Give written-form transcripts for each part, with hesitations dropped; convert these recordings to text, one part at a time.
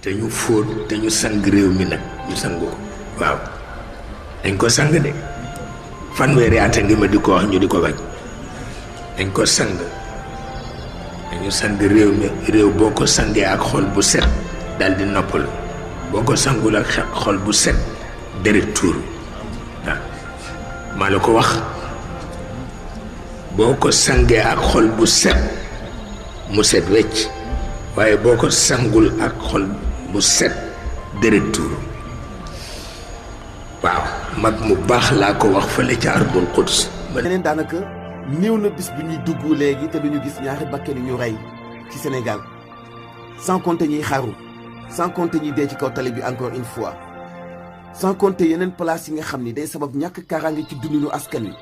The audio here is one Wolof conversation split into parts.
te ñu fóot te ñu sang réew mi nag ñu sang ko waaw dañ ko sang de fanweeri at a ngi ma di ko wax ñu di ko bañ dañ ko sang dañu sang réew mi réew boo ko sangee ak xol bu set dal di noppalu boo ko sangul ak xol bu set deret tuur waaw maa la ko wax boo ko sangee ak xol bu set mu set wecc waaye boo ko sangul ak xol bu set deret tuur waaw mag mu baax laa ko wax fële ca Ardul Quds leneen daanaka néew na bis bi ñuy dugg léegi te duñu gis ñaari bakken ñu rey ci Sénégal sans compter ñuy xaru sans compter ñuy dee ci kaw tali bi encore une fois sans compter yeneen place yi nga xam ni day sabab ñàkk kaaraange ci dundinu askan wi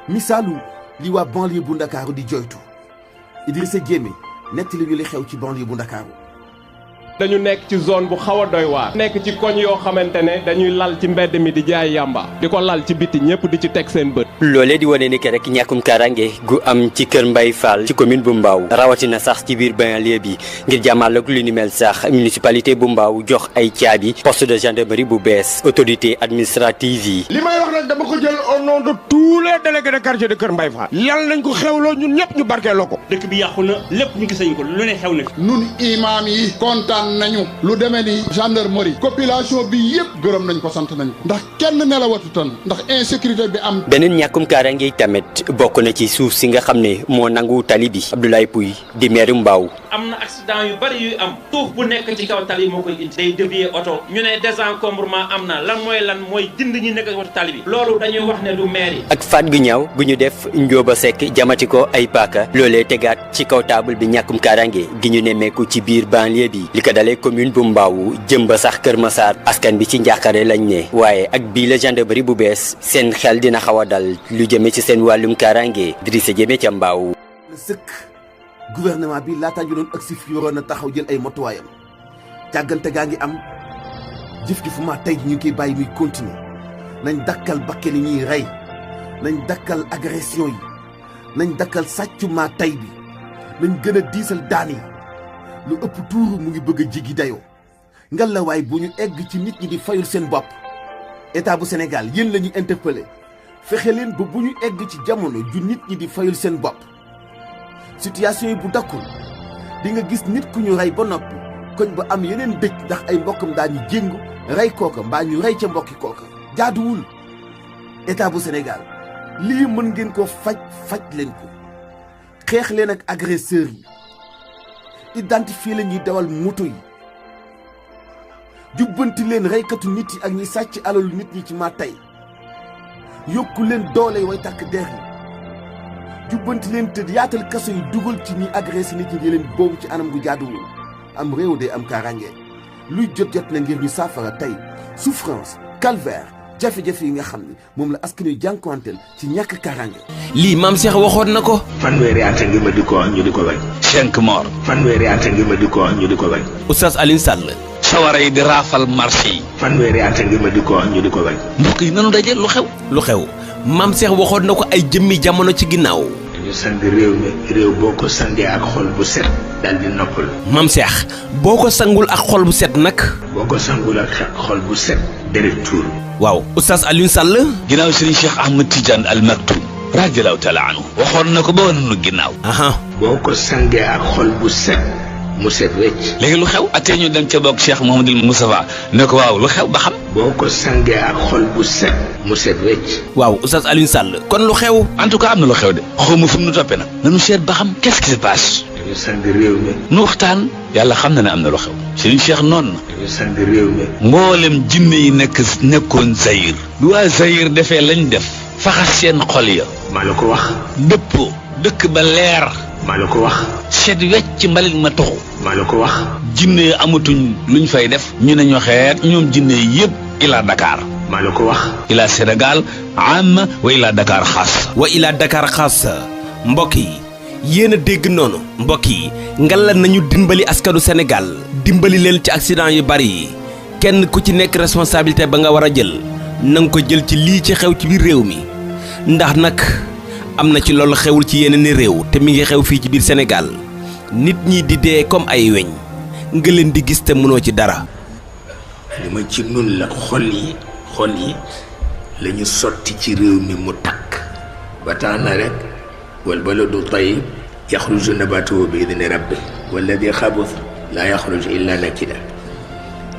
misaalu li waa banlieue bu Ndakaaru di joytu Idrissa Diémé nettali ñu li xew ci banlieue bu Ndakaaru dañu nekk ci zone bu xaw a doy waar nekk ci koñ yoo xamante ne dañuy lal ci mbedd mi di jaay yamba di ko lal ci biti ñëpp di ci teg seen bët. loolee di wane ni que rek ñàkkum kaaraange gu am ci kër Mbaye Fall ci commune bu Mbao rawatina sax ci biir banlieue bi ngir jàmmaarloog lu ni mel sax municipalité bu Mbao jox ay caabi poste de gendarmerie bu bees autorité administrative yi. li may wax nag dama ko jël au nom de tous les délégués de quartier de kër Mbaye Fall. yal nañ ko xewloo ñun ñëpp ñu barkeeloo ko. dëkk bi yàqu na lépp ñu gis nañ ko lu ne xew na fi. nun imaam yi kontaan nañu lu demee ni gendarmerie population bi yëpp gërëm nañ ko sant nañ ko ndax kenn nelawatutan ndax insécurité bi am. beneen ñàkkum kaaraange tamit bokk na ci suuf si nga xam ne moo nangu tali bi Abdoulaye Pouy di maire Mbao. am na accident yu bari yuy am suuf bu nekk ci kaw tali moo koy indi day dévier oto ñu ne désencombrement am na lan mooy dind ñi nekk ci kaw tali bi loolu dañuy wax ne du maire yi. ak faat gu ñaaw gu ñu def Njóoba Sekk jamati ko ay paaka loolee tegaat ci kaw table bi ñàkkum kaaraange gi ñu nemmeeku ci biir banlieue bi li ko dalee commune bu Mbao jëm ba sax Kër Massar askan bi ci njàqare lañ ne waaye ak bii la gendarmerie bu bees seen xel dina xaw a dal lu jëme ci seen wàllum kaaraange Idrissa Diémé ca Mbao. sëkk gouvernement bi laataa ñu doon agsi fi waroon na taxaw jël ay motuwaayam jàggante gaa ngi am jëf-jëfu ma tey ñu ngi koy bàyyi muy continuer nañ dakkal bakken yi ñuy rey nañ dakkal agression yi nañ dakkal sàccu ma tey bi nañ gën a diisal daan yi lu ëpp tuuru mu ngi bëgg a jigi dayoo ngal la waay bu ñu egg ci nit ñi di fayul seen bopp état bu Sénégal yéen la ñu interpellé fexe leen ba bu ñu egg ci jamono ju nit ñi di fayul seen bopp situation yi bu dakkul di nga gis nit ku ñu rey ba noppi koñ ba am yeneen dëj ndax ay mbokkam daañu jéngu rey kooka mbaa ñu rey ca mbokki kooka jaaduwul état bu Sénégal lii mën ngeen ko faj leen ko xeex leen ak agresseurs yi identifier la ñuy dawal moto yi jubbanti leen reykatu nit yi ak ñi sàcc alalu nit ñi ci ma tey yokku leen doole way takk der yi jubbanti leen te yaatal kaso yi dugal ci ñi agressé nit ñi di leen boobu ci anam gu jaaduwul am réew de am kaaraange luy jot na ngir ñu saafara tey souffrance calvaire jafe-jafe yi nga xam ne moom la askan wi jànkuwanteel ci ñàkk kaaraange. lii maam Cheikh waxoon na ko. fanweeri at a ngi ma di ko wax ñu di ko bañ. 5 morts. fanweeri at a ngi ma di ko wax ñu di ko bañ. Oustaz Alioune Sall. sawara yi di raafal marché yi. fanweeri at a ngi ma di ko wax ñu di ko bañ. mbokk yi nanu daje lu xew. lu xew maam Cheikh waxoon na ko ay jëmmi jamono ci ginnaaw. dañu sang réew mi réew boo ko sangee ak xol bu set dal di noppal. maam Cheikh boo ko sangul ak xol bu set nag. boo ko sangul ak xol bu set deret tuur. waaw Oustaz Alioune Sall. ginnaaw Serigne Cheikh Ahmed Tidiane Al Maktoum radiyallahu taala anhu waxoon na ko ba wane nu ginnaaw. boo ko sangee ak xol bu set mu set wecc. léegi lu xew atee ñu dem ca bokk Cheikh Mouhamadul Moustapha ne ko waaw lu xew ba xam. boo ko sangee ak xol bu set mu set wecc. waaw Oustaz Alioune Sall kon lu xew. en tout cas am na lu xew de xaw ma fu mu nu toppee nag nanu seet ba xam qu'est-ce qui se passe. dañu sang réew mi. nu waxtaan yàlla xam na ne am na lu xew. Serigne Cheikh noonu na. dañu sang réew mi. mboolem jinne yi nekkoon Zaïre. bi waa Zaïre defee lañ def. faxas seen xol ya. maa la ko wax. dëppoo dëkk ba leer. maa la ko wax. seet wecc mbalit ma toxu. maa la ko wax. jinne yi amatuñ luñ fay def. ñu ne ñu xeet ñoom jinne yi yëpp ila Dakar. maa la ko wax. ila Sénégal am wa ila Dakar xaas. wa ila Dakar xaas mbokk yi yéen a dégg noonu mbokk yi ngalla nañu dimbali askanu Sénégal dimbali leen ci accident yu bari yi kenn ku ci nekk responsabilité ba nga war a jël na nga ko jël ci lii ci xew ci biir réew mi ndax nag am na ci loolu xewul ci yeneen i réew te mi ngi xew fii ci biir Sénégal nit ñi di dee comme ay weñ nga leen di gis te mënoo ci dara. li ma ci nun la xol yi la ñu sotti ci réew mi mu takk ba tax na rek wal baladu tayyib yaxruju nabatuhu bi idni rabbi walladi xabus laa yaxruju illa nakida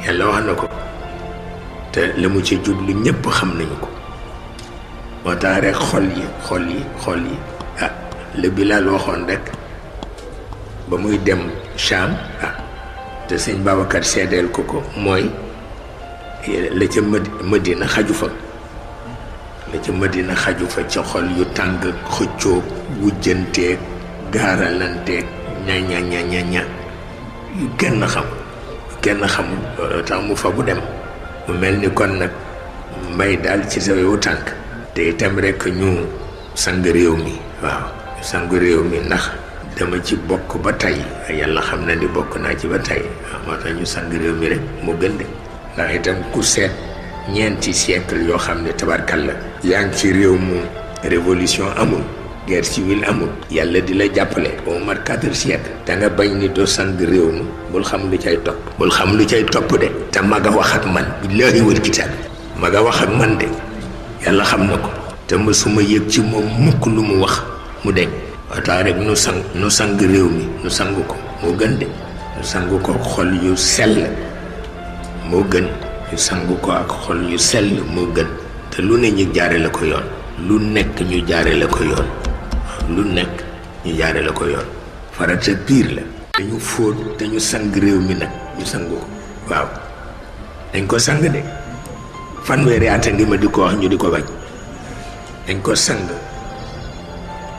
yàlla wax na ko te la mu ci jublu ñépp xam nañu ko moo tax rek xol yi ah la Bilaal waxoon rek ba muy dem Cham te sëñ Babacar seedeel ko mooy la ca Madina xaju fa ca xol yu tàng xëccoo wujjanteeg gaaralanteeg ña yu kenn xamul loolu tax mu fa bu dem mu mel ni kon nag mbay daal ci sa yow tànk te itam rek ñu sang réew mi waaw sang réew mi ndax dama ci bokk ba tey yàlla xam na ni bokk naa ci ba tey waaw moo tax ñu sang réew mi rek mu gën de ndax itam ku seet ñeenti siècle yoo xam ne tabarkal la yaa ngi ci réew mu révolution amul guerre civile amul yàlla di la jàppale au moins 4 siècles da nga bañ ni doo sang réew mi bul xam lu cay topp de te maga wax ak man billaahi wal kitaab maga wax ak man de yàlla xam na ko te mësuma yëg ci moom mukk lu mu wax mu deñ wataa rek nu sang réew mi nu sang ko moo gën de nu sang ko xol yu sell moo gën ñu sang ko ak xol yu sell moo gën te lu ne ñu jaare la ko yoon lu nekk ñu jaare la ko yoon farata piir la dañu fóot te ñu sang réew mi nag ñu sang ko waaw dañ ko sang de fanweeri at a ngi ma di ko wax ñu di ko bañ dañ ko sang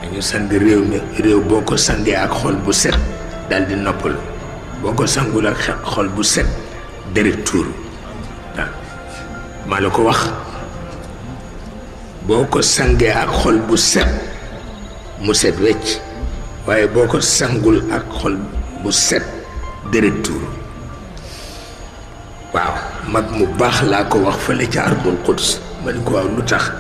dañu sang réew mi réew boo ko sangee ak xol bu set dal di noppalu boo ko sangul ak xol bu set deret tuuru waaw maa la ko wax boo ko sangee ak xol bu set mu set wecc waaye boo ko sangul ak xol bu set deret tuuru waaw mag mu baax laa ko wax fële ca ardul quds ma ni ko waaw lu tax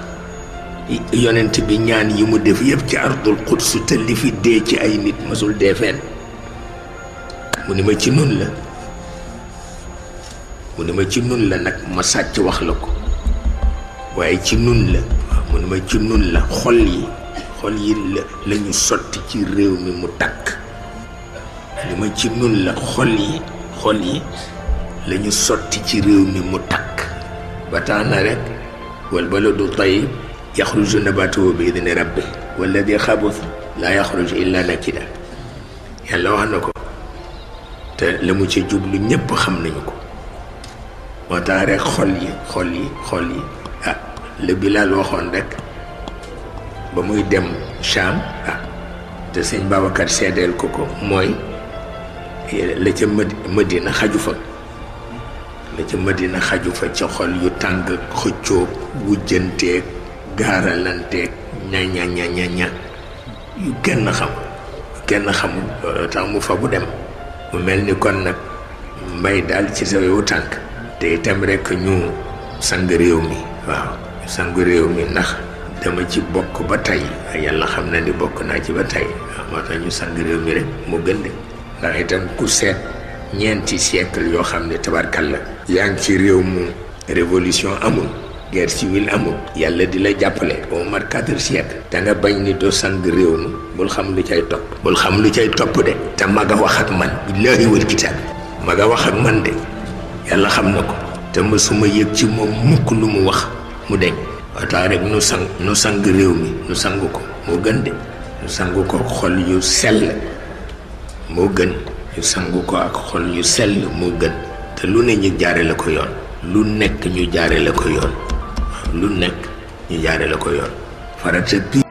yonent bi ñaan yi mu def yëpp ci ardul quds te li fi dee ci ay nit masul dee fenn mu ni ma ci nun la nag ma sàcc wax la ko waaye ci nun la mu ni ma ci nun la xol yi la ñu sotti ci réew mi mu takk li ma ci nun la xol yi la ñu sotti ci réew mi mu takk ba tax na rek wal baladu tayyib yaxruju nabatuhu bi idni rabbi walladi xabus laa yaxruju illa nakida yàlla wax na ko te la mu ci jublu ñépp xam nañu ko moo tax rek xol yi ah la Bilaal waxoon rek ba muy dem Cham te sëñ Babacar seedeel ko mooy la ca Madina xaju fa ca xol yu tàng xëccoo wujjanteeg gaaralanteeg ña yu kenn xamul loolu tax mu fa bu dem mu mel ni kon nag mbay daal ci sa yow tànk te itam rek ñu sang réew mi waaw sang réew mi ndax dama ci bokk ba tey yàlla xam na ni bokk naa ci ba tey waaw moo tax ñu sang réew mi rek mu gën de ndax itam ku seet ñeenti siècle yoo xam ne tabarkal la yaa ngi ci réew mu révolution amul guerre civile amul yàlla di la jàppale au moins 4 siècles da nga bañ ni doo sang réew mi bul xam lu cay topp de te maga wax ak man billaahi wal kitaab maga wax ak man de yàlla xam na ko te mësuma yëg ci moom mukk lu mu wax mu deñ wataa rek nu sang réew mi nu sang ko moo gën de nu sang ko xol yu sell moo gën ñu sang ko ak xol yu sell moo gën te lu ne ñu jaare la ko yoon lu nekk ñu jaare la ko yoon farata bi